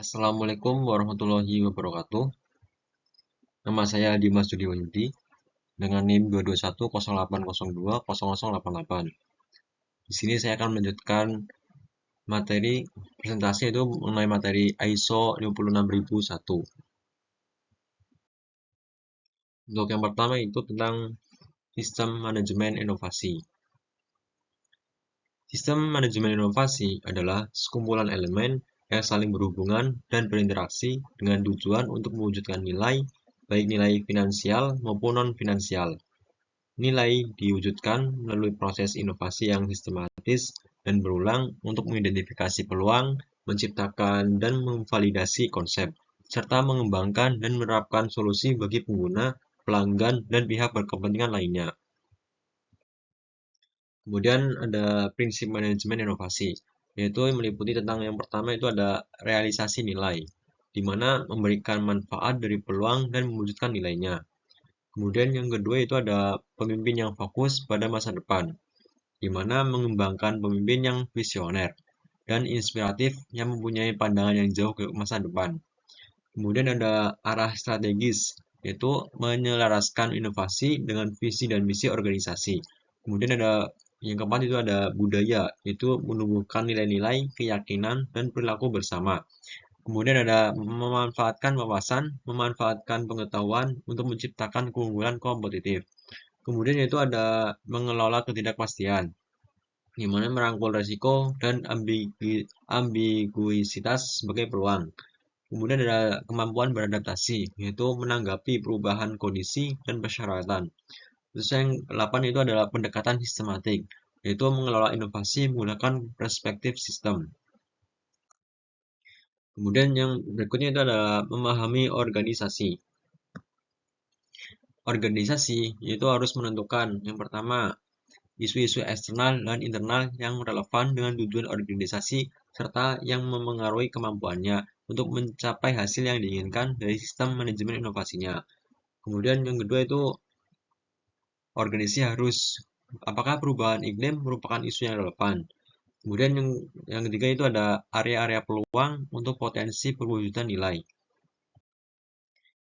Assalamualaikum warahmatullahi wabarakatuh. Nama saya Dimas Judi Wahyudi dengan NIM 22108020088. Di sini saya akan melanjutkan materi presentasi itu mengenai materi ISO 56001. Untuk yang pertama itu tentang sistem manajemen inovasi. Sistem manajemen inovasi adalah sekumpulan elemen yang saling berhubungan dan berinteraksi dengan tujuan untuk mewujudkan nilai, baik nilai finansial maupun non-finansial. Nilai diwujudkan melalui proses inovasi yang sistematis dan berulang untuk mengidentifikasi peluang, menciptakan dan memvalidasi konsep, serta mengembangkan dan menerapkan solusi bagi pengguna, pelanggan, dan pihak berkepentingan lainnya. Kemudian ada prinsip manajemen inovasi, yaitu meliputi tentang yang pertama itu ada realisasi nilai, di mana memberikan manfaat dari peluang dan mewujudkan nilainya. Kemudian yang kedua itu ada pemimpin yang fokus pada masa depan, di mana mengembangkan pemimpin yang visioner dan inspiratif yang mempunyai pandangan yang jauh ke masa depan. Kemudian ada arah strategis, yaitu menyelaraskan inovasi dengan visi dan misi organisasi. Kemudian ada yang keempat itu ada budaya, yaitu menumbuhkan nilai-nilai, keyakinan, dan perilaku bersama. Kemudian ada memanfaatkan wawasan, memanfaatkan pengetahuan untuk menciptakan keunggulan kompetitif. Kemudian itu ada mengelola ketidakpastian, di mana merangkul resiko dan ambiguitas sebagai peluang. Kemudian ada kemampuan beradaptasi, yaitu menanggapi perubahan kondisi dan persyaratan. Terus yang ke-8 itu adalah pendekatan sistematik, yaitu mengelola inovasi menggunakan perspektif sistem. Kemudian yang berikutnya itu adalah memahami organisasi. Organisasi yaitu harus menentukan yang pertama isu-isu eksternal dan internal yang relevan dengan tujuan organisasi serta yang memengaruhi kemampuannya untuk mencapai hasil yang diinginkan dari sistem manajemen inovasinya. Kemudian yang kedua itu organisasi harus apakah perubahan iklim merupakan isu yang relevan. Kemudian yang ketiga itu ada area-area peluang untuk potensi perwujudan nilai.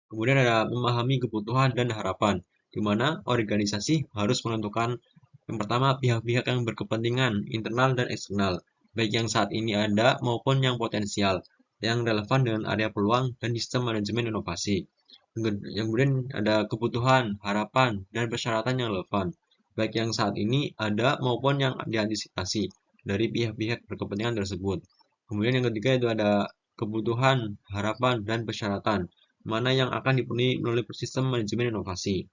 Kemudian ada memahami kebutuhan dan harapan, di mana organisasi harus menentukan yang pertama pihak-pihak yang berkepentingan internal dan eksternal, baik yang saat ini ada maupun yang potensial, yang relevan dengan area peluang dan sistem manajemen inovasi. Yang kemudian ada kebutuhan, harapan, dan persyaratan yang relevan, baik yang saat ini ada maupun yang diantisipasi dari pihak-pihak berkepentingan tersebut. Kemudian yang ketiga itu ada kebutuhan, harapan, dan persyaratan, mana yang akan dipenuhi melalui sistem manajemen inovasi.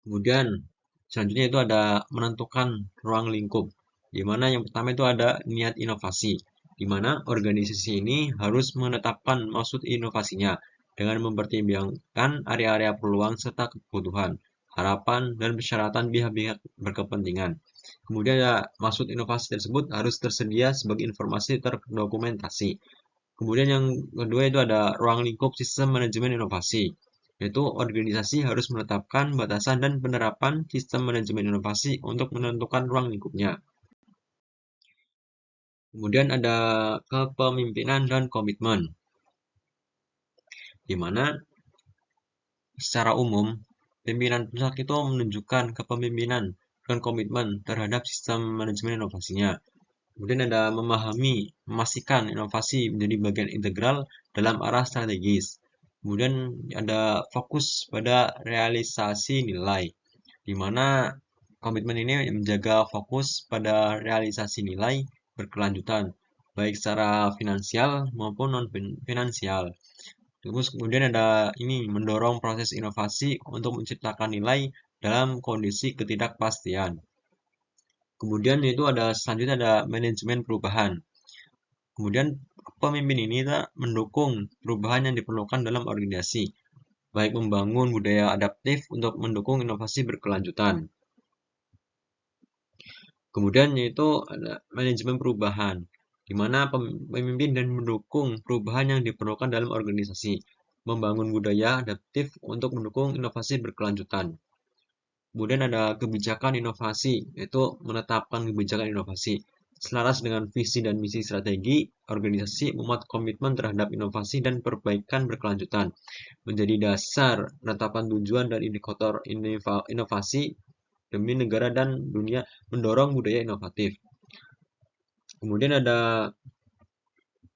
Kemudian selanjutnya itu ada menentukan ruang lingkup, di mana yang pertama itu ada niat inovasi, di mana organisasi ini harus menetapkan maksud inovasinya dengan mempertimbangkan area-area peluang serta kebutuhan, harapan, dan persyaratan pihak-pihak berkepentingan. Kemudian ada maksud inovasi tersebut harus tersedia sebagai informasi terdokumentasi. Kemudian yang kedua itu ada ruang lingkup sistem manajemen inovasi, yaitu organisasi harus menetapkan batasan dan penerapan sistem manajemen inovasi untuk menentukan ruang lingkupnya. Kemudian ada kepemimpinan dan komitmen, di mana secara umum pimpinan pusat itu menunjukkan kepemimpinan dan komitmen terhadap sistem manajemen inovasinya. Kemudian ada memahami, memastikan inovasi menjadi bagian integral dalam arah strategis. Kemudian ada fokus pada realisasi nilai, di mana komitmen ini menjaga fokus pada realisasi nilai berkelanjutan, baik secara finansial maupun non-finansial. Terus kemudian ada ini mendorong proses inovasi untuk menciptakan nilai dalam kondisi ketidakpastian. Kemudian itu ada selanjutnya ada manajemen perubahan. Kemudian pemimpin ini mendukung perubahan yang diperlukan dalam organisasi, baik membangun budaya adaptif untuk mendukung inovasi berkelanjutan. Kemudian yaitu ada manajemen perubahan, di mana pemimpin dan mendukung perubahan yang diperlukan dalam organisasi, membangun budaya adaptif untuk mendukung inovasi berkelanjutan. Kemudian ada kebijakan inovasi, yaitu menetapkan kebijakan inovasi, Selaras dengan visi dan misi strategi, organisasi memuat komitmen terhadap inovasi dan perbaikan berkelanjutan, menjadi dasar penetapan tujuan dan indikator inovasi demi negara dan dunia mendorong budaya inovatif. Kemudian ada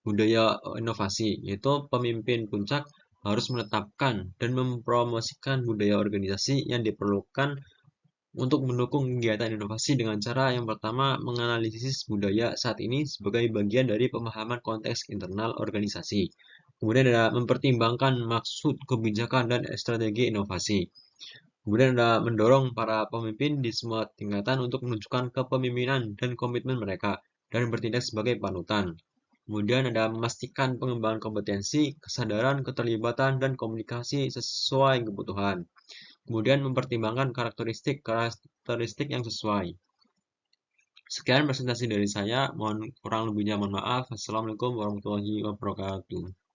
budaya inovasi, yaitu pemimpin puncak harus menetapkan dan mempromosikan budaya organisasi yang diperlukan untuk mendukung kegiatan inovasi dengan cara yang pertama menganalisis budaya saat ini sebagai bagian dari pemahaman konteks internal organisasi. Kemudian ada mempertimbangkan maksud kebijakan dan strategi inovasi. Kemudian ada mendorong para pemimpin di semua tingkatan untuk menunjukkan kepemimpinan dan komitmen mereka dan bertindak sebagai panutan. Kemudian ada memastikan pengembangan kompetensi, kesadaran, keterlibatan, dan komunikasi sesuai kebutuhan. Kemudian mempertimbangkan karakteristik yang sesuai. Sekian presentasi dari saya. Mohon kurang lebihnya mohon maaf. Assalamualaikum warahmatullahi wabarakatuh.